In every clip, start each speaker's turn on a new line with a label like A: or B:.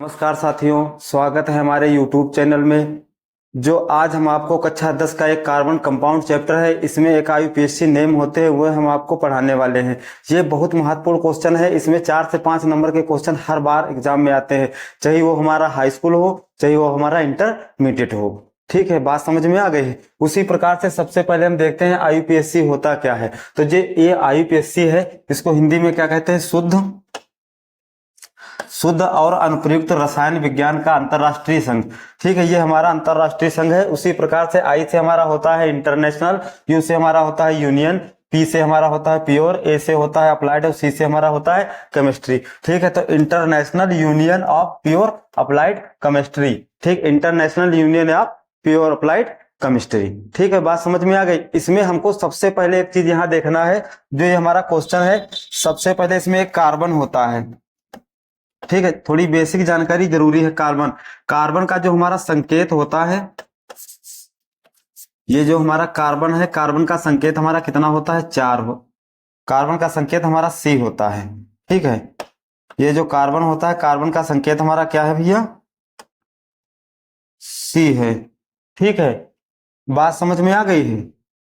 A: नमस्कार साथियों, स्वागत है हमारे YouTube चैनल में। जो आज हम आपको कक्षा 10 का एक कार्बन कंपाउंड चैप्टर है, इसमें एक IUPAC नेम होते हुए हम आपको पढ़ाने वाले हैं। ये बहुत महत्वपूर्ण क्वेश्चन है। इसमें 4 से 5 नंबर के क्वेश्चन हर बार एग्जाम में आते हैं, चाहे वो हमारा हाई स्कूल हो, चाहे वो हमारा इंटरमीडिएट हो। ठीक है, बात समझ में आ गई है। उसी प्रकार से सबसे पहले हम देखते हैं IUPAC होता क्या है। तो ये IUPAC है, इसको हिंदी में क्या कहते हैं? शुद्ध और अनुप्रयुक्त रसायन विज्ञान का अंतरराष्ट्रीय संघ। ठीक है, ये हमारा अंतरराष्ट्रीय संघ है। उसी प्रकार से आई से हमारा होता है इंटरनेशनल, यू से हमारा होता है यूनियन, पी से हमारा होता है प्योर, ए से होता है अप्लाइड और सी से हमारा होता है केमिस्ट्री। ठीक है, तो International Union of Pure Applied Chemistry. ठीक, International Union of Pure Applied Chemistry. ठीक है, बात समझ में आ गई। इसमें हमको सबसे पहले एक चीज यहाँ देखना है, जो ये हमारा क्वेश्चन है। सबसे पहले इसमें एक कार्बन होता है। ठीक है, थोड़ी बेसिक जानकारी जरूरी है। कार्बन कार्बन का जो हमारा संकेत होता है, ये जो हमारा कार्बन है, कार्बन का संकेत हमारा कितना होता है? 4 हो। कार्बन का संकेत हमारा C होता है। ठीक है, ये जो कार्बन होता है, कार्बन का संकेत हमारा क्या है भैया? C है। ठीक है, बात समझ में आ गई है।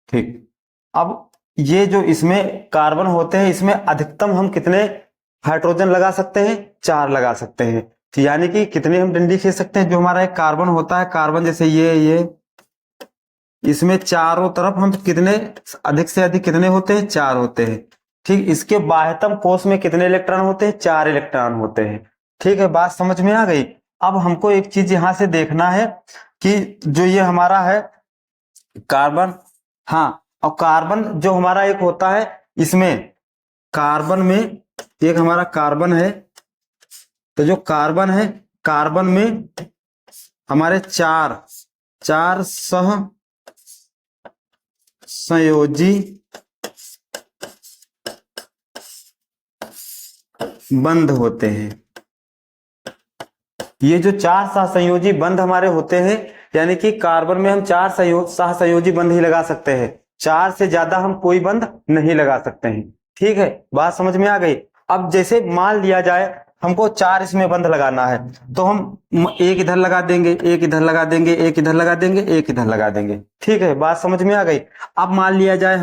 A: ठीक, अब ये जो इसमें कार्बन होते हैं, इसमें अधिकतम हम कितने हाइड्रोजन लगा सकते हैं? 4 लगा सकते हैं। तो यानी कि कितने हम डंडी खींच सकते हैं? जो हमारा एक कार्बन होता है, कार्बन जैसे ये इसमें चारों तरफ हम कितने, अधिक से अधिक कितने होते हैं? 4 होते हैं। ठीक, इसके बाह्यतम कोश में कितने इलेक्ट्रॉन होते हैं? 4 इलेक्ट्रॉन होते हैं। ठीक है, बात समझ में आ गई। अब हमको एक चीज यहां से देखना है कि जो ये हमारा है कार्बन, हाँ, और कार्बन जो हमारा एक होता है, इसमें कार्बन में एक हमारा कार्बन है। तो जो कार्बन है, कार्बन में हमारे चार सह संयोजी बंध होते हैं। ये जो 4 सहसंयोजी बंध हमारे होते हैं, यानी कि कार्बन में हम 4 सहसंयोजी बंध ही लगा सकते हैं। 4 से ज्यादा हम कोई बंध नहीं लगा सकते हैं। ठीक है, बात समझ में आ गई। अब जैसे मान लिया जाए हमको 4 इसमें बंध लगाना है, तो हम एक इधर लगा देंगे, एक इधर लगा देंगे, एक इधर लगा देंगे, एक इधर लगा देंगे। ठीक है, बात समझ में आ गई। अब मान लिया जाए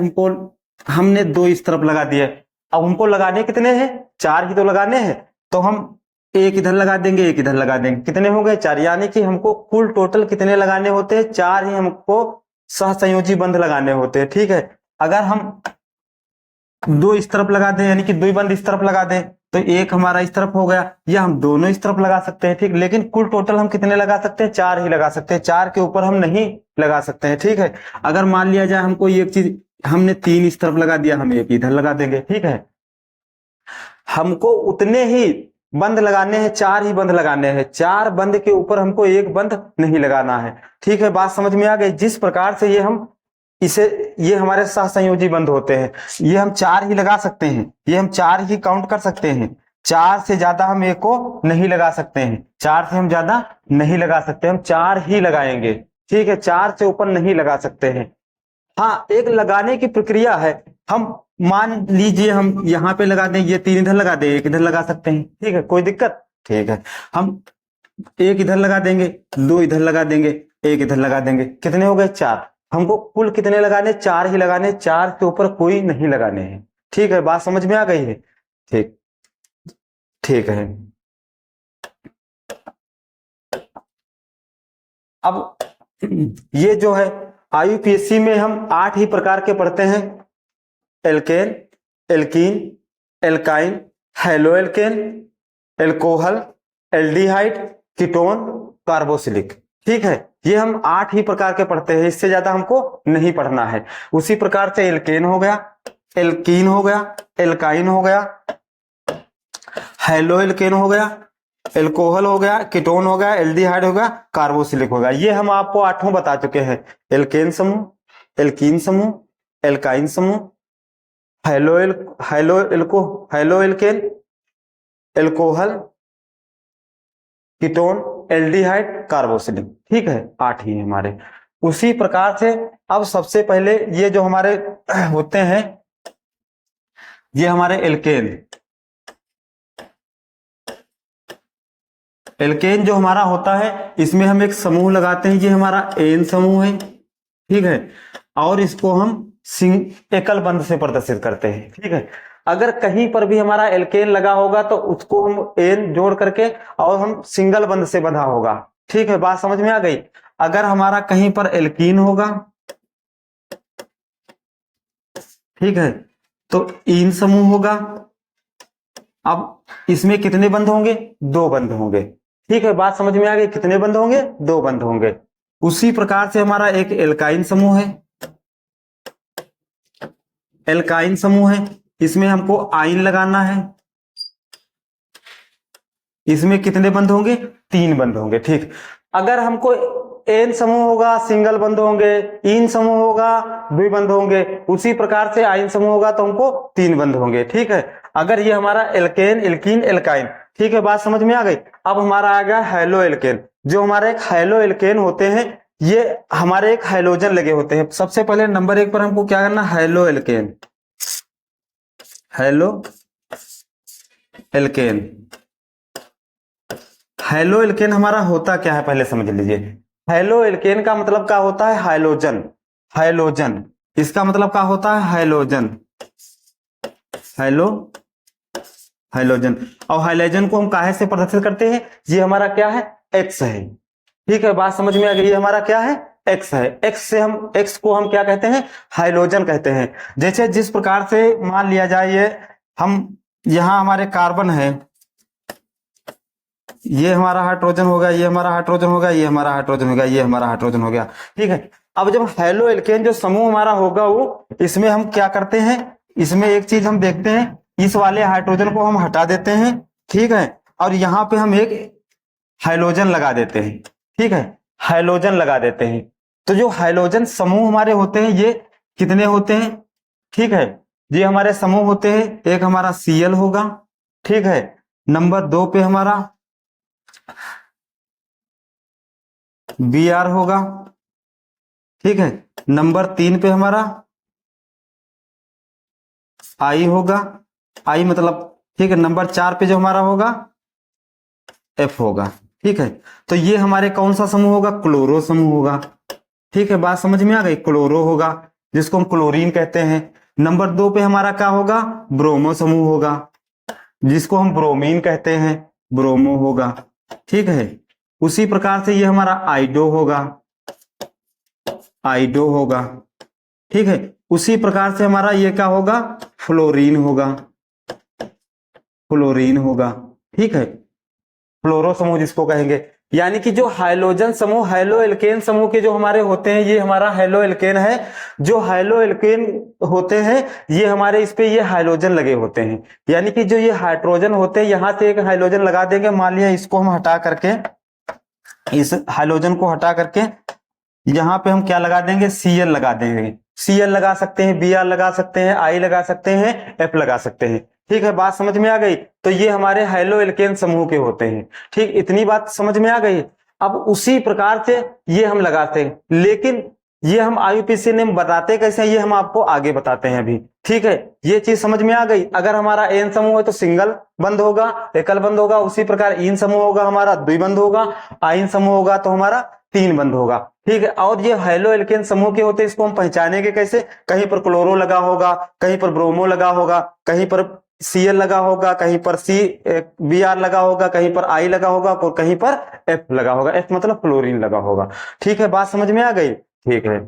A: हमने 2 इस तरफ लगा दिए। अब हमको लगाने कितने हैं? 4 ही तो लगाने हैं। तो हम एक इधर लगा देंगे, एक इधर लगा देंगे। कितने हो गए? 4। यानी कि हमको कुल टोटल कितने लगाने होते हैं? 4 ही हमको सहसंयोजी बंध लगाने होते हैं। ठीक है, अगर हम 2 इस तरफ लगा दें, यानी कि 2 बंध इस तरफ लगा दें, तो एक हमारा इस तरफ हो गया, या हम दोनों इस तरफ लगा सकते हैं। ठीक, लेकिन कुल टोटल हम कितने लगा सकते हैं? 4 ही लगा सकते हैं। 4 के ऊपर हम नहीं लगा सकते हैं। ठीक है, अगर मान लिया जाए हमको एक चीज, हमने 3 इस तरफ लगा दिया, हम एक इधर लगा देंगे। ठीक है, हमको उतने ही बंद लगाने हैं, 4 ही बंद लगाने हैं। 4 बंद के ऊपर हमको एक बंद नहीं लगाना है। ठीक है, बात समझ में आ गई। जिस प्रकार से ये हमारे सहसंयोजी बंद होते हैं, ये हम 4 ही लगा सकते हैं, ये हम 4 ही काउंट कर सकते हैं। 4 से ज्यादा हम एक को नहीं लगा सकते हैं। 4 से हम ज्यादा नहीं लगा सकते, हम 4 ही लगाएंगे। ठीक है, 4 से ऊपर नहीं लगा सकते हैं। हाँ, एक लगाने की प्रक्रिया है। हम मान लीजिए हम यहाँ पे लगा दें, ये 3 इधर लगा दें, एक इधर लगा सकते हैं। ठीक है, कोई दिक्कत? ठीक है, हम एक इधर लगा देंगे, 2 इधर लगा देंगे, एक इधर लगा देंगे। कितने हो गए? 4। हमको कुल कितने लगाने? 4 ही लगाने, 4 के ऊपर कोई नहीं लगाने हैं। ठीक है, बात समझ में आ गई है। ठीक, ठीक है। अब ये जो है IUPAC में हम 8 ही प्रकार के पढ़ते हैं। Alkane, alkene, alkyne, haloalkane, alcohol, aldehyde, ketone, carboxylic. ठीक है, ये हम 8 ही प्रकार के पढ़ते हैं, इससे ज्यादा हमको नहीं पढ़ना है। उसी प्रकार से एल्केन हो गया, एल्कीन हो गया, एल्काइन हो गया, हेलोएल्केन हो गया, एल्कोहल हो गया, कीटोन हो गया, एल्डिहाइड हो गया, कार्बोसिलिक हो गया। ये हम आपको 8 बता चुके हैं। एल्केन समूह, एल्कीन समूह, एल्काइन समूह, haloalkane, alcohol, ketone, aldehyde, carboxylic. ठीक है, 8 ही हमारे। उसी प्रकार से अब सबसे पहले ये जो हमारे होते हैं, ये हमारे एल्केन, एल्केन जो हमारा होता है इसमें हम एक समूह लगाते हैं, ये हमारा एन समूह है, ठीक है, और इसको हम एकल बंध से प्रदर्शित करते हैं, ठीक है। अगर कहीं पर भी हमारा एल्केन लगा होगा तो उसको हम एन जोड़ करके और हम सिंगल बंध से बंधा होगा, ठीक है, बात समझ में आ गई। अगर हमारा कहीं पर एल्कीन होगा, ठीक है, तो ईन समूह होगा। अब इसमें कितने बंध होंगे? 2 बंध होंगे, ठीक है, बात समझ में आ गई। कितने बंध होंगे? 2 बंध होंगे। उसी प्रकार से हमारा एक एल्काइन समूह है, एल्काइन समूह है, इसमें हमको आइन लगाना है। इसमें कितने बंध होंगे? 3 बंध होंगे, ठीक। अगर हमको एन समूह होगा सिंगल बंध होंगे, इन समूह होगा द्विबंध होंगे, उसी प्रकार से आइन समूह होगा तो हमको 3 बंध होंगे, ठीक है। अगर ये हमारा एल्केन, एल्कीन, एल्काइन, ठीक है, बात समझ में आ गई। अब हमारा आ गया हैलो एल्केन। जो हमारे एक हैलो एल्केन होते हैं ये हमारे एक हाइड्रोजन लगे होते हैं। सबसे पहले नंबर 1 पर हमको क्या करना? Halo alkane, halo alkane. Halo alkane हमारा होता क्या है पहले समझ लीजिए। हैलो एल्केन का मतलब क्या होता है? Halogen, halogen. इसका मतलब क्या होता है? Halogen, hello halogen. और हाइलोजन को हम काहे से प्रदर्शित करते हैं? ये हमारा क्या है? एक्स है, ठीक है, बात समझ में आ गई। ये हमारा क्या है? एक्स है। एक्स से हम, एक्स को हम क्या कहते हैं? हाइलोजन कहते हैं। जैसे जिस प्रकार से मान लिया जाए ये हम यहां हमारे कार्बन है, ये हमारा हाइड्रोजन होगा, ये हमारा हाइड्रोजन होगा, ये हमारा हाइड्रोजन होगा, ये हमारा हाइड्रोजन हो गया, ठीक है। अब जब हैलो एल्केन जो समूह हमारा होगा वो, इसमें हम क्या करते हैं? इसमें एक चीज हम देखते हैं, इस वाले हाइड्रोजन को हम हटा देते हैं, ठीक है, और यहाँ पे हम एक हाइलोजन लगा देते हैं, ठीक है, हाइलोजन लगा देते हैं। तो जो हाइलोजन समूह हमारे होते हैं ये कितने होते हैं? ठीक है, ये हमारे समूह होते हैं। एक हमारा Cl होगा, ठीक है, नंबर 2 पे हमारा Br होगा, ठीक है, नंबर 3 पे हमारा I होगा, I मतलब, ठीक है, नंबर 4 पे जो हमारा होगा F होगा, ठीक है। तो ये हमारे कौन सा समूह होगा? क्लोरो समूह होगा, ठीक है, बात समझ में आ गई। क्लोरो होगा जिसको हम क्लोरीन कहते हैं। नंबर 2 पे हमारा क्या होगा? ब्रोमो समूह होगा जिसको हम ब्रोमीन कहते हैं, ब्रोमो होगा, ठीक है। उसी प्रकार से ये हमारा आइडो होगा, आइडो होगा, ठीक है। उसी प्रकार से हमारा ये क्या होगा? फ्लोरीन होगा, फ्लोरीन होगा, ठीक है, फ्लोरो समूह जिसको कहेंगे। यानी कि जो हाइलोजन समूह, हैलो एल्केन समूह के जो हमारे होते हैं ये हमारा हैलो एल्केन है। जो हैलो एल्केन होते हैं ये हमारे इस पे ये हाइलोजन लगे होते हैं। यानी कि जो ये हाइड्रोजन होते हैं यहां से एक हाइलोजन लगा देंगे। मान लिया इसको हम हटा करके, इस हाइलोजन को हटा करके यहाँ पे हम क्या लगा देंगे? Cl लगा देंगे। Cl लगा सकते हैं, Br लगा सकते हैं, I लगा सकते हैं, F लगा सकते हैं, ठीक है, बात समझ में आ गई। तो ये हमारे हैलो एल्केन समूह के होते हैं, ठीक, इतनी बात समझ में आ गई। अब उसी प्रकार से ये हम लगाते हैं, लेकिन ये हम IUPAC नेम बताते कैसे ये हम आपको आगे बताते हैं अभी, ठीक है। ये चीज समझ में आ गई। अगर हमारा एन समूह है तो सिंगल बंद होगा, एकल बंद होगा। उसी प्रकार इन समूह होगा हमारा द्विबंध होगा, आइन समूह होगा तो हमारा 3 बंद होगा, ठीक है। और ये हैलो एल्केन समूह के होते हैं, इसको हम पहचानेंगे कैसे? कहीं पर क्लोरो लगा होगा, कहीं पर ब्रोमो लगा होगा, कहीं पर Cl लगा होगा, कहीं पर Br लगा होगा, कहीं पर I लगा होगा और कहीं पर F लगा होगा। F मतलब फ्लोरीन लगा होगा, ठीक है, बात समझ में आ गई, ठीक है।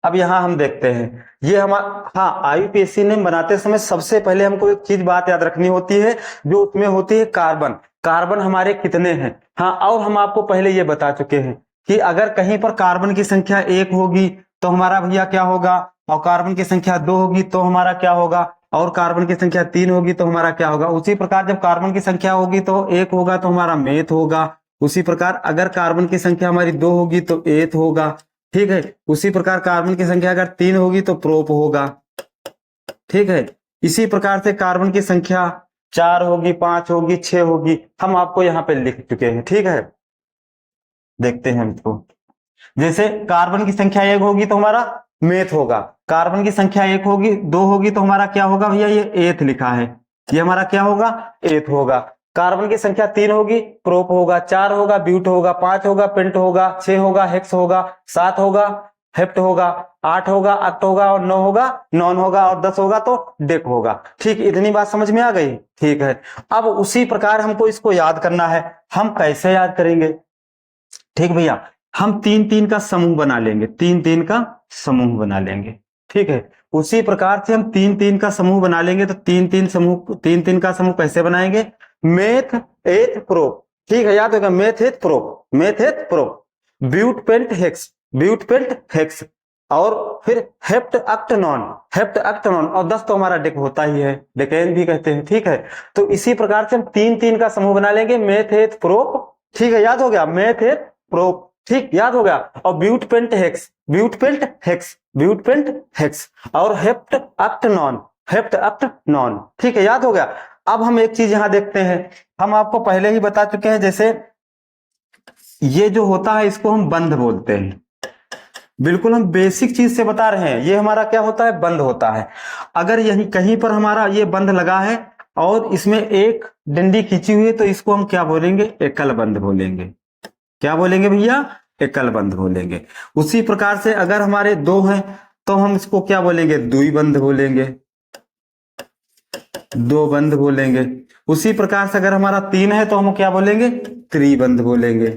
A: अब यहां हम देखते हैं ये हमारा, हाँ, IUPAC नेम बनाते समय सबसे पहले हमको एक चीज बात याद रखनी होती है, जो उसमें होती है कार्बन। कार्बन हमारे कितने हैं? हाँ, और हम आपको पहले ये बता चुके हैं कि अगर कहीं पर कार्बन की संख्या 1 होगी तो हमारा भैया क्या होगा, और कार्बन की संख्या 2 होगी तो हमारा क्या होगा, और कार्बन की संख्या 3 होगी तो हमारा क्या होगा। उसी प्रकार जब कार्बन की संख्या होगी तो 1 होगा तो हमारा मेथ होगा। उसी प्रकार अगर कार्बन की संख्या हमारी 2 होगी तो एथ होगा, ठीक है। उसी प्रकार कार्बन की संख्या अगर 3 होगी तो प्रोप होगा, ठीक है। इसी प्रकार से कार्बन की संख्या 4 होगी, 5 होगी, 6 होगी, हम आपको यहाँ पे लिख चुके हैं, ठीक है। देखते हैं इसको। जैसे कार्बन की संख्या 1 होगी तो हमारा मेथ होगा, कार्बन की संख्या 1 होगी, 2 होगी तो हमारा क्या होगा भैया, ये एथ लिखा है, ये हमारा क्या होगा, एथ होगा। कार्बन की संख्या 3 होगी, प्रोप होगा। 4 होगा, ब्यूट होगा। 5 होगा, पेंट होगा। 6 होगा, हेक्स होगा। 7 होगा, हेप्ट होगा। 8 होगा, अक्ट होगा। और 9 होगा, नॉन होगा। और 10 होगा तो डेक होगा। ठीक, इतनी बात समझ में आ गई। ठीक है, अब उसी प्रकार हमको इसको याद करना है। हम कैसे याद करेंगे? ठीक भैया, हम 3-3 का समूह बना लेंगे, 3-3 का समूह बना लेंगे। ठीक है, उसी प्रकार से हम 3-3 का समूह बना लेंगे। तो 3-3 का समूह कैसे बनाएंगे? Meth eth prop. ठीक है, याद होगा, meth eth prop, meth eth prop. But pent hex, but pent hex. और फिर hept oct non, hept oct non. और 10 तो हमारा डेक होता ही है, डेकेन भी कहते हैं। ठीक है, तो इसी प्रकार से हम 3-3 का समूह बना लेंगे, मेथ एथ प्रोप। ठीक है, याद हो गया, मेथ एथ प्रोप। ठीक, याद हो गया। और but pent hex, but pent hex, but pent hex. और hept oct non, hept oct non. ठीक है, याद हो गया। अब हम एक चीज यहां देखते हैं, हम आपको पहले ही बता चुके हैं, जैसे ये जो होता है इसको हम बंध बोलते हैं। बिल्कुल हम बेसिक चीज से बता रहे हैं, ये हमारा क्या होता है, बंध होता है। अगर यही कहीं पर हमारा ये बंध लगा है और इसमें एक डंडी खींची हुई है तो इसको हम क्या बोलेंगे, एकल बंध बोलेंगे। क्या बोलेंगे भैया, एकल बंध बोलेंगे। उसी प्रकार से अगर हमारे 2 हैं तो हम इसको क्या बोलेंगे, द्वि बंध बोलेंगे, 2 बंध बोलेंगे। उसी प्रकार से अगर हमारा 3 है तो हम क्या बोलेंगे, त्रिबंध बोलेंगे।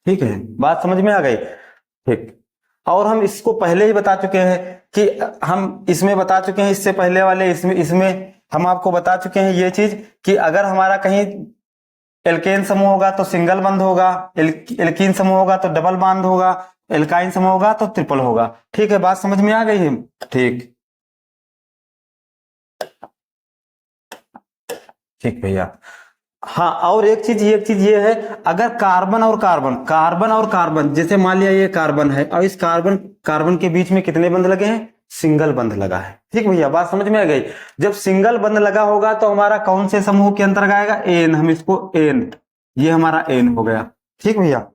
A: ठीक है, बात समझ में आ गई। ठीक, और हम इसको पहले ही बता चुके हैं कि हम इसमें बता चुके हैं, इससे पहले वाले इसमें हम आपको बता चुके हैं ये चीज कि अगर हमारा कहीं एल्केन समूह होगा तो सिंगल बंध होगा, एल्कीन समूह होगा तो डबल बंध होगा, एल्काइन समूह होगा तो ट्रिपल होगा। ठीक है, बात समझ में आ गई है। ठीक, ठीक भैया। हाँ, और एक चीज ये है, अगर कार्बन और कार्बन, कार्बन और कार्बन, जैसे मान लिया ये कार्बन है और इस कार्बन कार्बन के बीच में कितने बंध लगे हैं, सिंगल बंध लगा है। ठीक भैया, बात समझ में आ गई। जब सिंगल बंध लगा होगा तो हमारा कौन से समूह के अंतर्गत आएगा, एन। हम इसको एन, ये हमारा एन हो गया। ठीक भैया,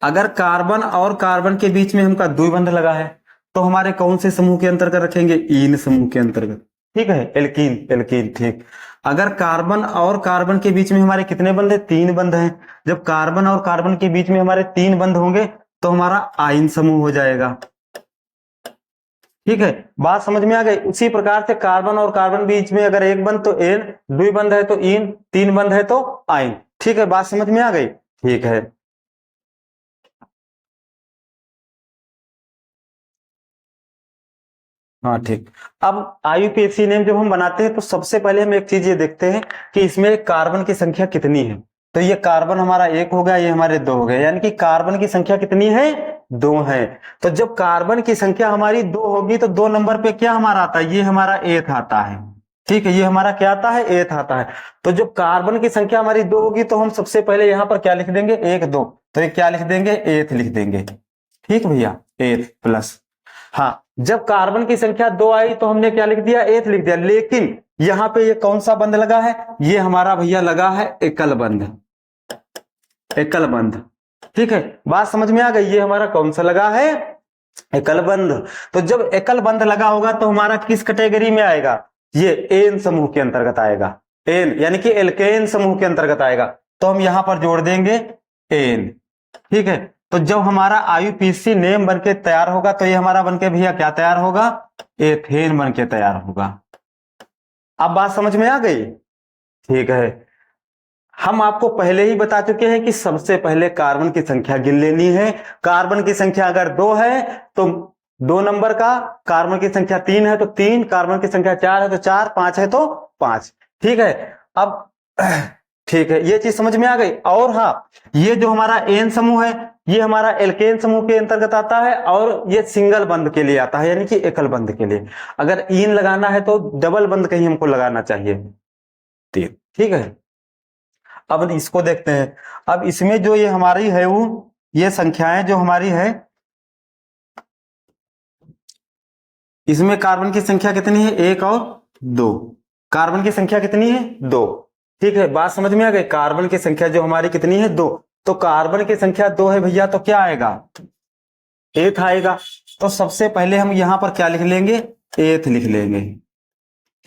A: अगर कार्बन और कार्बन के बीच में हमका द्विबंध लगा है तो हमारे कौन से समूह के अंतर्गत रखेंगे, ईन समूह के अंतर्गत। ठीक है, एल्कीन, एल्कीन। ठीक, अगर कार्बन और कार्बन के बीच में हमारे कितने बंध है, 3 बंध हैं। जब कार्बन और कार्बन के बीच में हमारे 3 बंध होंगे तो हमारा आयन समूह हो जाएगा। ठीक है, बात समझ में आ गई। उसी प्रकार से कार्बन और कार्बन बीच में अगर एक बंध तो एन, द्विबंध है तो इन, 3 बंध है तो आयन। ठीक है, बात समझ में आ गई। ठीक है, हाँ ठीक। अब आईयूपीएसी नेम जब हम बनाते हैं तो सबसे पहले हम एक चीज ये देखते हैं कि इसमें कार्बन की संख्या कितनी है। तो ये कार्बन हमारा 1 हो गया, ये हमारे 2 हो गए, यानी कि कार्बन की संख्या कितनी है, 2 है। तो जब कार्बन की संख्या हमारी 2 होगी तो 2 नंबर पे क्या हमारा आता है, ये हमारा एथ आता है। ठीक है, ये हमारा क्या आता है, एथ आता है। तो जब कार्बन की संख्या हमारी 2 होगी तो हम सबसे पहले यहां पर क्या लिख देंगे, 1 2। तो ये क्या लिख देंगे, एथ लिख देंगे। ठीक भैया, एथ प्लस। हाँ, जब कार्बन की संख्या 2 आई तो हमने क्या लिख दिया, एथ लिख दिया। लेकिन यहां पे ये कौन सा बंध लगा है, ये हमारा भैया लगा है एकल बंध, एकल बंध। ठीक है, बात समझ में आ गई। ये हमारा कौन सा लगा है, एकल बंध। तो जब एकल बंध लगा होगा तो हमारा किस कैटेगरी में आएगा, ये एन समूह के अंतर्गत आएगा। एन यानी कि एल्केन समूह के अंतर्गत आएगा। तो हम यहां पर जोड़ देंगे एन। ठीक है, तो जब हमारा आईयूपीएसी नेम बनके तैयार होगा तो ये हमारा बनके भैया क्या तैयार होगा, एथेन बनके तैयार होगा। अब बात समझ में आ गई। ठीक है, हम आपको पहले ही बता चुके हैं कि सबसे पहले कार्बन की संख्या गिन लेनी है। कार्बन की संख्या अगर 2 है तो 2 नंबर का, कार्बन की संख्या 3 है तो 3, कार्बन की संख्या 4 है तो 4, 5 है तो 5। ठीक है, अब ठीक है, ये चीज समझ में आ गई। और हाँ, ये जो हमारा एन समूह है ये हमारा एल्केन समूह के अंतर्गत आता है और ये सिंगल बंध के लिए आता है, यानी कि एकल बंध के लिए। अगर ईन लगाना है तो डबल बंध कहीं हमको लगाना चाहिए, 3। ठीक है, अब इसको देखते हैं। अब इसमें जो ये हमारी है वो, ये संख्याएं जो हमारी है, इसमें कार्बन की संख्या कितनी है, 1 और 2। कार्बन की संख्या कितनी है, 2। ठीक है, बात समझ में आ गई। कार्बन की संख्या जो हमारी कितनी है, 2। तो कार्बन की संख्या 2 है भैया, तो क्या आएगा, एथ आएगा। तो सबसे पहले हम यहां पर क्या लिख लेंगे, एथ लिख लेंगे,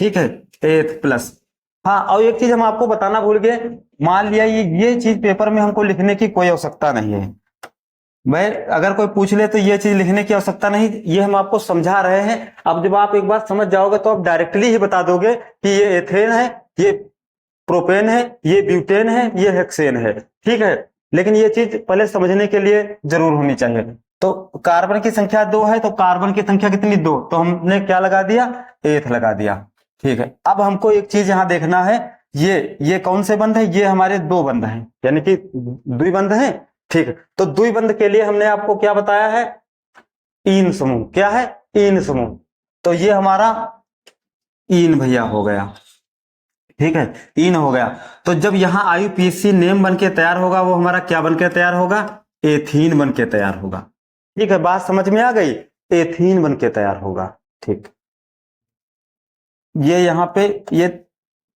A: ठीक है, एथ प्लस। हाँ, और एक चीज हम आपको बताना भूल गए, मान लिया ये चीज पेपर में हमको लिखने की कोई आवश्यकता नहीं है भाई, अगर कोई पूछ ले तो ये चीज लिखने की आवश्यकता नहीं, ये हम आपको समझा रहे हैं। अब जब आप एक बार समझ जाओगे तो आप डायरेक्टली ही बता दोगे कि ये एथेन है, ये प्रोपेन है, ये ब्यूटेन है, ये हेक्सेन है, ठीक है। लेकिन ये चीज पहले समझने के लिए जरूर होनी चाहिए। तो कार्बन की संख्या 2 है, तो कार्बन की संख्या कितनी, 2, तो हमने क्या लगा दिया, एथ लगा दिया, ठीक है। अब हमको एक चीज यहां देखना है, ये कौन से बंध है, ये हमारे दो बंध हैं, यानी कि द्विबंध हैं, ठीक है। तो द्विबंध के लिए हमने आपको क्या बताया है, ईन समूह, क्या है, ईन समूह। तो ये हमारा ईन भैया हो गया, ठीक है, ईन हो गया। तो जब यहां आईयूपीएसी नेम बन के तैयार होगा, वो हमारा क्या बन के तैयार होगा, एथीन बन के तैयार होगा, ठीक है, बात समझ में आ गई, एथीन बन के तैयार होगा, ठीक। ये यहाँ पे ये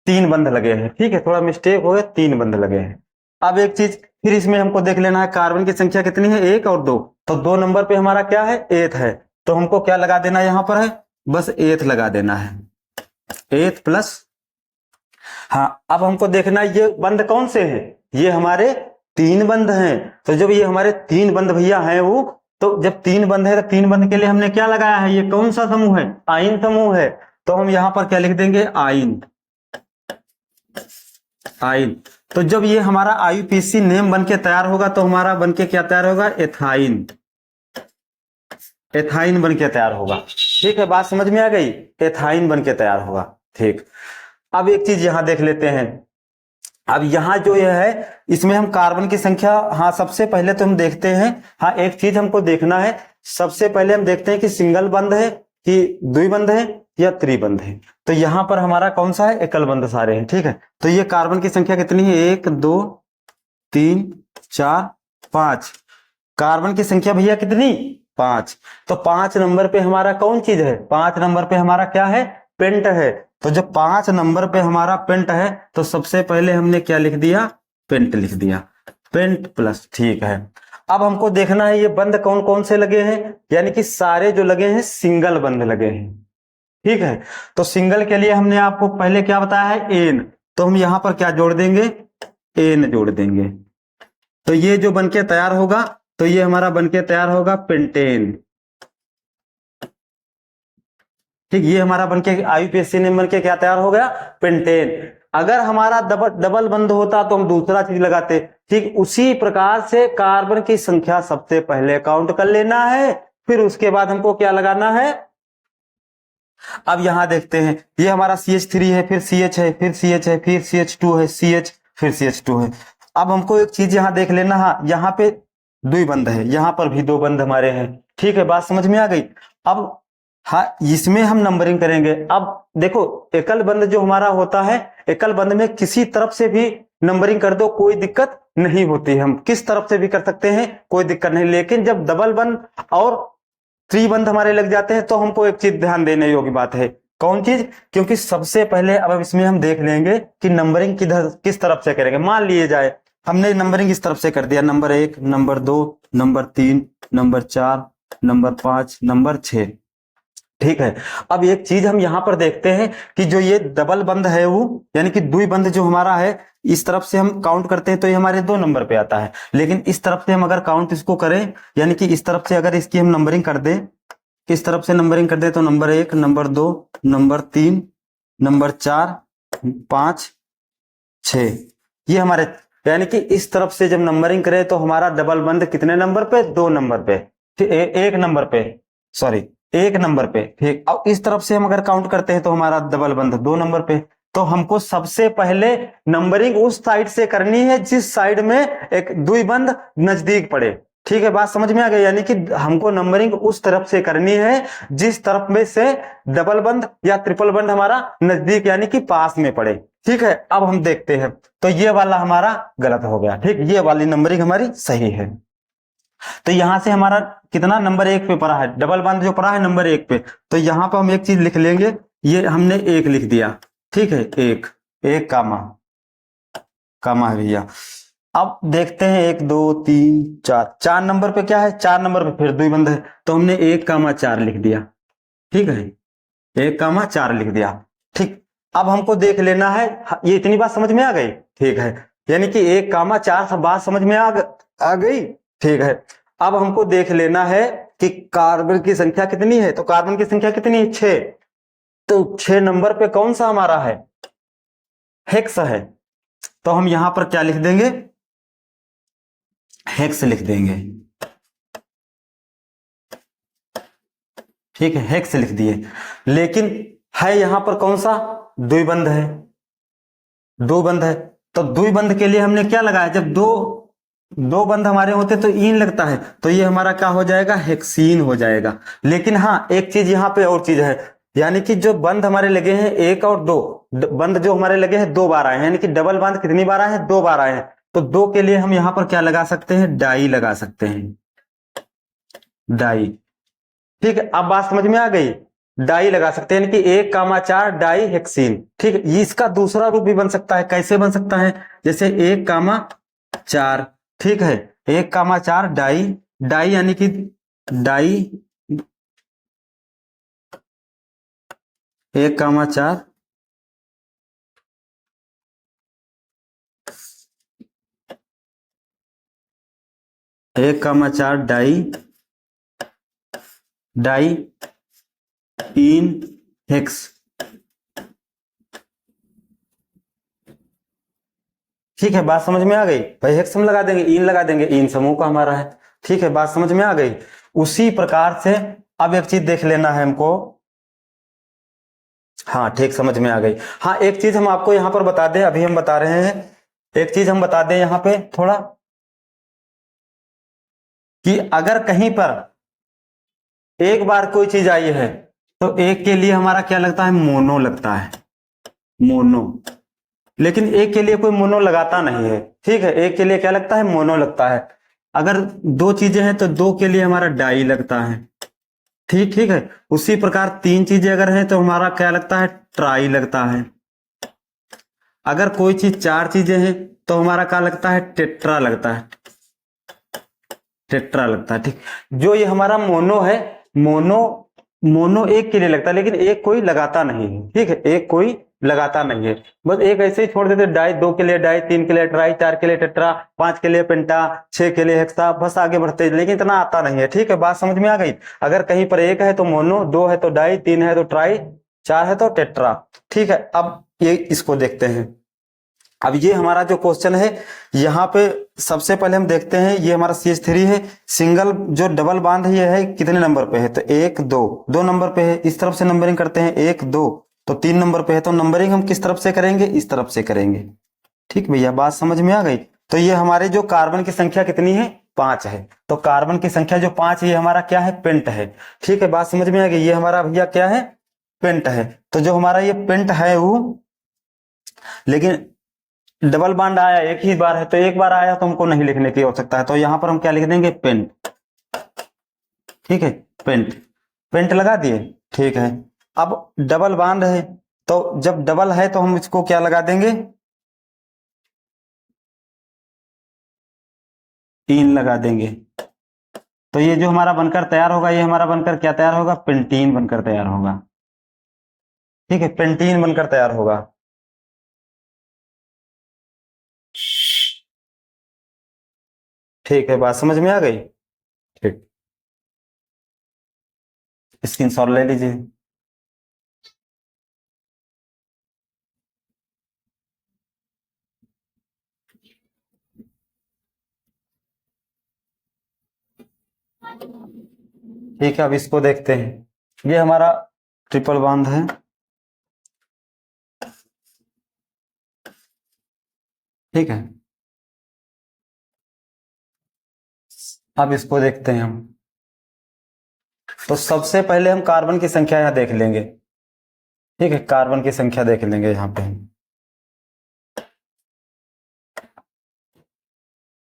A: 3 बंध लगे हैं, ठीक है, थोड़ा मिस्टेक हो गया, 3 बंध लगे हैं। अब एक चीज फिर इसमें हमको देख लेना है, कार्बन की संख्या कितनी है, 1 और 2, तो 2 नंबर पे हमारा क्या है, एथ है, तो हमको क्या लगा देना यहां पर है, बस एथ लगा देना है, एथ प्लस। हाँ, अब हमको देखना है ये बंध कौन से हैं, ये हमारे 3 बंध हैं। तो जब ये हमारे 3 बंध भैया हैं वो, तो जब 3 बंध है तो 3 बंध के लिए हमने क्या लगाया है, ये कौन सा समूह है, आइन समूह है। तो हम यहां पर क्या लिख देंगे, आइन, आइन। तो जब ये हमारा आईयूपीएसी नेम बन के तैयार होगा, तो हमारा बन के क्या तैयार होगा, एथाइन, एथाइन बन के तैयार होगा, ठीक है, बात समझ में आ गई, एथाइन बन के तैयार होगा, ठीक। अब एक चीज यहां देख लेते हैं, अब यहां जो ये है इसमें हम कार्बन की संख्या, हाँ सबसे पहले तो हम देखते हैं, हाँ एक चीज हमको देखना है, सबसे पहले हम देखते हैं कि सिंगल बंध है कि द्विबंध है या त्रिबंध है। तो यहां पर हमारा कौन सा है, एकल बंध सारे हैं, ठीक है। तो ये कार्बन की संख्या कितनी है, 1 2 3 4 5, कार्बन की संख्या भैया कितनी, 5। तो 5 नंबर पे हमारा कौन चीज है, 5 नंबर पे हमारा क्या है, पेंट है। तो जब 5 नंबर पे हमारा पेंट है, तो सबसे पहले हमने क्या लिख दिया, पेंट लिख दिया, पेंट प्लस, ठीक है। अब हमको देखना है ये बंध कौन कौन से लगे हैं, यानी कि सारे जो लगे हैं सिंगल बंध लगे हैं, ठीक है। तो सिंगल के लिए हमने आपको पहले क्या बताया है, एन, तो हम यहां पर क्या जोड़ देंगे, एन जोड़ देंगे। तो ये जो बनके तैयार होगा, तो ये हमारा बनके तैयार होगा पेंटेन, ठीक, ये हमारा बनके आईयूपीएसी नेम बनके क्या तैयार हो गया, पेंटेन। अगर हमारा डबल बंध होता तो हम दूसरा चीज लगाते, ठीक। उसी प्रकार से कार्बन की संख्या सबसे पहले काउंट कर लेना है, फिर उसके बाद हमको क्या लगाना है। अब यहां देखते हैं, ये हमारा CH3 है, फिर CH है, फिर CH है, फिर CH2 है, CH, फिर CH2 है। अब हमको एक चीज यहां देख लेना, हाँ यहाँ पे द्विबंध है, यहां पर भी 2 बंध हमारे हैं, ठीक है, बात समझ में आ गई। अब हाँ, इसमें हम नंबरिंग करेंगे। अब देखो एकल बंध जो हमारा होता है, एकल बंध में किसी तरफ से भी नंबरिंग कर दो कोई दिक्कत नहीं होती, हम किस तरफ से भी कर सकते हैं, कोई दिक्कत नहीं। लेकिन जब डबल बंध और त्रिबंध हमारे लग जाते हैं, तो हमको एक चीज ध्यान देने योग्य बात है, कौन चीज, क्योंकि सबसे पहले अब इसमें हम देख लेंगे कि नंबरिंग किधर किस तरफ से करेंगे। मान लिए जाए हमने नंबरिंग इस तरफ से कर दिया, number 1, number 2, number 3, number 4, number 5, number 6, ठीक है। अब एक चीज हम यहां पर देखते हैं कि जो ये डबल बंध है वो, यानी कि द्विबंध जो हमारा है, इस तरफ से हम काउंट करते हैं तो ये हमारे 2 नंबर पे आता है। लेकिन इस तरफ से हम अगर काउंट इसको करें, यानी कि इस तरफ से अगर इसकी हम नंबरिंग कर दें, किस तरफ से नंबरिंग कर दें, तो नंबर 1, नंबर 2, नंबर 3, नंबर 4, 5, 6, ये हमारे, यानी कि इस तरफ से जब नंबरिंग करें तो हमारा डबल बंध कितने नंबर पे, 2 नंबर पे, 1 नंबर पे, सॉरी 1 नंबर पे, ठीक। अब इस तरफ से हम अगर काउंट करते हैं तो हमारा डबल बंध 2 नंबर पे। तो हमको सबसे पहले नंबरिंग उस साइड से करनी है जिस साइड में एक द्विबंध नजदीक पड़े, ठीक है, बात समझ में आ गई। यानी कि हमको नंबरिंग उस तरफ से करनी है जिस तरफ में से डबल बंध या ट्रिपल बंध हमारा नजदीक यानी कि पास में पड़े, ठीक है। अब हम देखते हैं, तो ये वाला हमारा गलत हो गया, ठीक, ये वाली नंबरिंग हमारी सही है। तो यहां से हमारा कितना, नंबर 1 पे पड़ा है, डबल बंध जो पड़ा है नंबर 1 पे, तो यहां पर हम एक चीज लिख लेंगे, ये हमने 1 लिख दिया, ठीक है, 1 1 कामा, कामा है भैया। अब देखते हैं 1 2 3 4, 4 नंबर पे क्या है, 4 नंबर पे फिर द्विबंध है, तो हमने 1,4 लिख दिया। ठीक है, 1,4 लिख दिया। ठीक, अब हमको देख लेना है, ये इतनी बात समझ में आ गई। ठीक है, यानी कि 1,4 सब बात समझ में आ गई। ठीक है, अब हमको देख लेना है कि कार्बन की संख्या कितनी है, तो कार्बन की संख्या कितनी है, 6। तो 6 नंबर पे कौन सा हमारा है, हेक्स है। तो हम यहां पर क्या लिख देंगे, हेक्स लिख देंगे। ठीक है, हेक्स लिख दिए। लेकिन है यहां पर कौन सा, द्विबंध है, द्विबंध है। तो द्विबंध के लिए हमने क्या लगाया, जब दो दो बंध हमारे होते तो ईन लगता है, तो ये हमारा क्या हो जाएगा, हेक्सीन हो जाएगा। लेकिन हाँ, एक चीज यहाँ पे और चीज है, यानी कि जो बंध हमारे लगे हैं 1 और 2, बंध जो हमारे लगे हैं 2 बार आए हैं, यानी कि डबल बंध कितनी बार आए हैं, 2 बार आए हैं। तो 2 के लिए हम यहाँ पर क्या लगा सकते हैं, डाई लगा सकते हैं, डाई। ठीक है, अब बात समझ में आ गई, डाई लगा सकते हैं, यानी कि 1,4 डाई हेक्सीन। ठीक है, ये इसका दूसरा रूप भी बन सकता है, कैसे बन सकता है, जैसे 1,4। ठीक है, 1,4 डाई, डाई यानी कि डाई 1,4 1,4 डाई, डाई इन हेक्स। ठीक है, बात समझ में आ गई भाई, हेक्स हम लगा देंगे, इन लगा देंगे, इन समूह का हमारा है। ठीक है, बात समझ में आ गई। उसी प्रकार से अब एक चीज देख लेना है हमको। हाँ ठीक, समझ में आ गई। हाँ, एक चीज हम आपको यहां पर बता दें, अभी हम बता रहे हैं, एक चीज हम बता दें यहां पे थोड़ा, कि अगर कहीं पर एक बार कोई चीज आई है, तो एक के लिए हमारा क्या लगता है, मोनो लगता है, मोनो। लेकिन एक के लिए कोई मोनो लगाता नहीं है। ठीक है, एक के लिए क्या लगता है, मोनो लगता है। अगर 2 चीजें हैं तो 2 के लिए हमारा डाई लगता है। ठीक ठीक है, उसी प्रकार 3 चीजें अगर हैं तो हमारा क्या लगता है, ट्राई लगता है। अगर कोई चीज 4 चीजें हैं तो हमारा क्या लगता है, टेट्रा लगता है, टेट्रा लगता है। ठीक, जो ये हमारा मोनो है, मोनो, मोनो एक के लिए लगता है, लेकिन एक कोई लगाता नहीं है। ठीक है, एक कोई लगाता नहीं है, बस एक ऐसे ही छोड़ देते, डाई 2 के लिए डाई, 3 के लिए ट्राई, 4 के लिए टेट्रा, 5 के लिए पेंटा, 6 के लिए हेक्सा, बस आगे बढ़ते हैं, लेकिन इतना आता नहीं है। ठीक है, बात समझ में आ गई। अगर कहीं पर 1 है तो मोनो, 2 है तो डाई, 3 है तो ट्राई, 4 है तो टेट्रा। ठीक है, अब ये इसको देखते हैं। अब ये हमारा जो क्वेश्चन है, यहाँ पे सबसे पहले हम देखते हैं, ये हमारा CH3 है, सिंगल जो डबल बांध है, ये है कितने नंबर पे है, तो 1 2, 2 नंबर पे है। इस तरफ से नंबरिंग करते हैं, 1 2, तो 3 नंबर पे है। तो नंबरिंग हम किस तरफ से करेंगे, इस तरफ से करेंगे। ठीक भैया, बात समझ में आ गई। तो ये हमारे जो कार्बन की संख्या कितनी है, 5 है। तो कार्बन की संख्या जो 5 है, ये हमारा क्या है, पेंट है। ठीक है, बात समझ में आ गई, ये हमारा भैया क्या है, पेंट है। तो जो हमारा ये पेंट है वो, लेकिन डबल बॉन्ड आया एक ही बार है, तो एक बार आया तो हमको नहीं लिखने की आवश्यकता है, तो यहां पर हम क्या लिख देंगे, पेंट। ठीक है, पेंट, पेंट लगा दिए। ठीक है, अब डबल बॉन्ड है, तो जब डबल है तो हम इसको क्या लगा देंगे, तीन लगा देंगे। तो ये जो हमारा बनकर तैयार होगा, ये हमारा बनकर क्या तैयार होगा, पेंटीन बनकर तैयार होगा। ठीक है, पेंटीन बनकर तैयार होगा। ठीक है, बात समझ में आ गई। ठीक, स्क्रीनशॉट ले लीजिए। ठीक है, अब इसको देखते हैं, ये हमारा ट्रिपल बॉन्ड है। ठीक है, अब इसको देखते हैं हम। तो सबसे पहले हम कार्बन की संख्या यहां देख लेंगे। ठीक है, कार्बन की संख्या देख लेंगे यहां पे।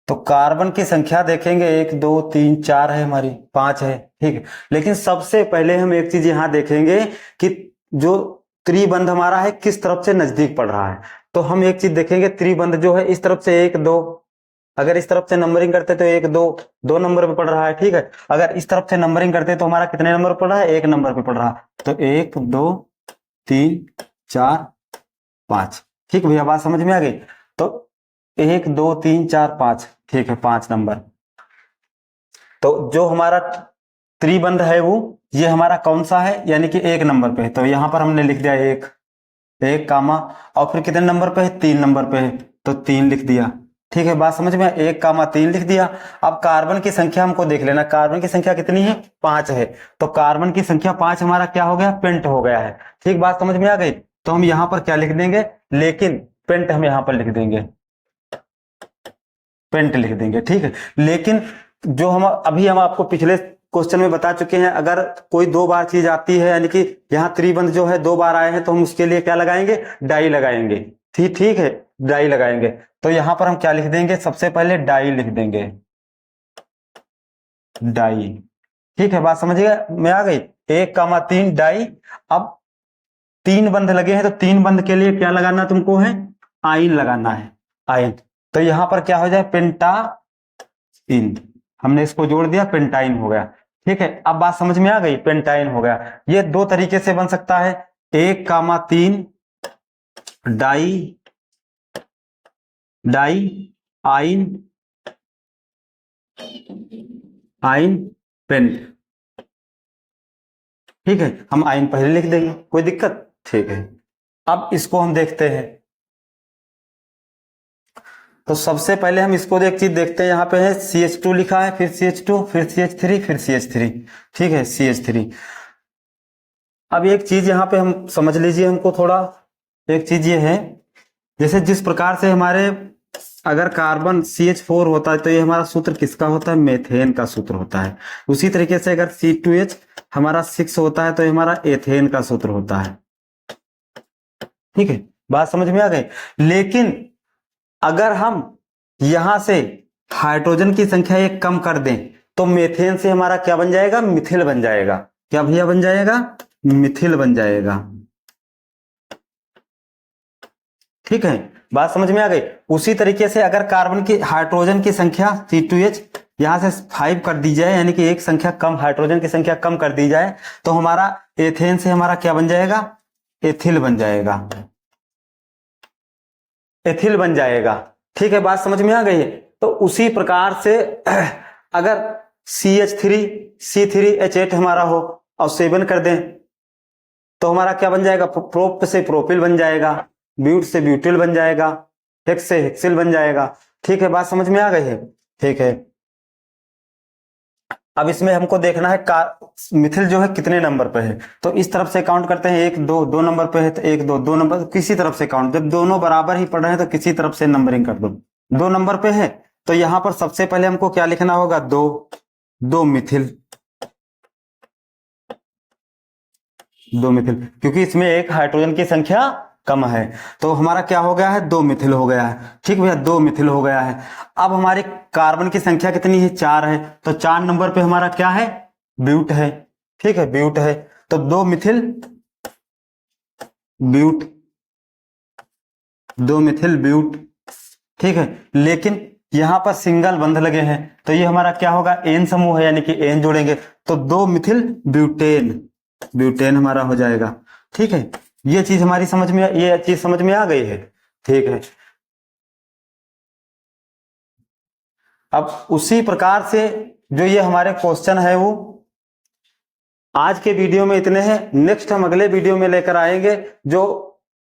A: तो कार्बन की संख्या देखेंगे, 1 2 3 4 है हमारी, 5 है। ठीक है, लेकिन सबसे पहले हम एक चीज यहां देखेंगे कि जो त्रिबंध हमारा है किस तरफ से नजदीक पड़ रहा है। तो हम एक चीज देखेंगे, त्रिबंध जो है इस तरफ से 1 2, अगर इस तरफ से नंबरिंग करते तो 1 2 2 नंबर पे पड़ रहा है, ठीक है। अगर इस तरफ से नंबरिंग करते तो हमारा कितने नंबर पे पड़ रहा है, 1 नंबर पे पड़ रहा है। तो 1 2 3 4 5, ठीक भैया, बात समझ में आ गई। तो 1 2 3 4 5, ठीक है, 5 नंबर। तो जो हमारा त्रिबंध है वो ये हमारा कौन सा है, यानी कि 1 नंबर पे है। तो यहां पर हमने लिख दिया 1 1 कामा, और फिर कितने नंबर पे है, 3 नंबर पे है, तो 3 लिख दिया, ठीक है, बात समझ में। 1 कामा 3 लिख दिया। अब कार्बन की संख्या हमको देख लेना, कार्बन की संख्या कितनी है, 5 है। तो कार्बन की संख्या 5 हमारा क्या हो गया, पेंट हो गया है, ठीक, बात समझ में आ गई। तो हम यहां पर क्या लिख देंगे, लेकिन पेंट हम यहां पर लिख देंगे, पेंट लिख देंगे, ठीक है। लेकिन जो हम आपको पिछले क्वेश्चन में बता चुके हैं, अगर कोई 2 बार चीज आती है, यानी कि यहाँ त्रिबंध जो है 2 बार आए हैं, तो हम उसके लिए क्या लगाएंगे, डाई लगाएंगे, ठीक ठीक है, डाई लगाएंगे। तो यहां पर हम क्या लिख देंगे, सबसे पहले डाई लिख देंगे, डाई, ठीक है, बात समझिएगा में आ गई। 1 कामा 3 डाई। अब 3 बंध लगे हैं, तो 3 बंध के लिए क्या लगाना तुमको है, आइन लगाना है, आइन। तो यहां पर क्या हो जाए, पेंटाइन, हमने इसको जोड़ दिया, पेंटाइन हो गया, ठीक है। अब बात समझ में आ गई, पेंटाइन हो गया। ये 2 तरीके से बन सकता है, 1 कामा 3 डाई, डाई आइन, आइन पेंट, ठीक है। हम आइन पहले लिख देंगे, कोई दिक्कत, ठीक है। अब इसको हम देखते हैं। तो सबसे पहले हम इसको एक चीज देखते हैं, यहाँ पे है CH2 लिखा है, फिर CH2, फिर CH3, फिर CH3, ठीक है, CH3। अब एक चीज यहाँ पे हम समझ लीजिए, हमको थोड़ा एक चीज ये है, जैसे जिस प्रकार से हमारे अगर कार्बन CH4 होता है तो ये हमारा सूत्र किसका होता है, मेथेन का सूत्र होता है। उसी तरीके से अगर C2H हमारा 6 होता है तो ये हमारा एथेन का सूत्र होता है, ठीक है, बात समझ में आ गई। लेकिन अगर हम यहां से हाइड्रोजन की संख्या 1 कम कर दें तो मेथेन से हमारा क्या बन जाएगा, मिथिल बन जाएगा। क्या भैया बन जाएगा, मिथिल बन जाएगा, ठीक है, बात समझ में आ गई। उसी तरीके से अगर कार्बन की हाइड्रोजन की संख्या C2H यहां से 5 कर दी जाए, यानी कि एक संख्या कम, हाइड्रोजन की संख्या कम कर दी जाए, तो हमारा एथेन से हमारा क्या बन जाएगा, एथिल बन जाएगा, एथिल बन जाएगा, ठीक है, बात समझ में आ गई है। तो उसी प्रकार से अगर CH3 C3H8 हमारा हो और 7 कर दें तो हमारा क्या बन जाएगा, प्रोप से प्रोपिल बन जाएगा, ब्यूट से ब्यूटिल बन जाएगा, हेक्स से हेक्सिल बन जाएगा, ठीक है, बात समझ में आ गई है, ठीक है। अब इसमें हमको देखना है मिथिल जो है कितने नंबर पे है, तो इस तरफ से काउंट करते हैं, 1 2 2 नंबर पे है, तो 1 2 2 नंबर, किसी तरफ से काउंट, जब दोनों बराबर ही पड़ रहे हैं तो किसी तरफ से नंबरिंग कर दो। 2 नंबर पे है तो यहां पर सबसे पहले हमको क्या लिखना होगा, 2 2 मिथिल, 2 मिथिल, क्योंकि इसमें एक हाइड्रोजन की संख्या कम है, तो हमारा क्या हो गया है, 2 मिथिल हो गया है, ठीक भैया, 2 मिथिल हो गया है। अब हमारे कार्बन की संख्या कितनी है, 4 है, तो 4 नंबर पे हमारा क्या है, ब्यूट है, ठीक है, ब्यूट है। तो 2 मिथिल ब्यूट, 2 मिथिल ब्यूट, ठीक है। लेकिन यहां पर सिंगल बंध लगे हैं तो ये हमारा क्या होगा, एन समूह है, यानी कि एन जोड़ेंगे तो 2 मिथिल ब्यूटेन, ब्यूटेन हमारा हो जाएगा, ठीक है। ये चीज हमारी समझ में, ये चीज समझ में आ गई है, ठीक है। अब उसी प्रकार से जो ये हमारे क्वेश्चन है वो आज के वीडियो में इतने हैं। नेक्स्ट हम अगले वीडियो में लेकर आएंगे जो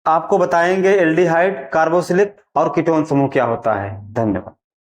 A: आपको बताएंगे एल्डिहाइड, कार्बोक्सिलिक और कीटोन समूह क्या होता है। धन्यवाद।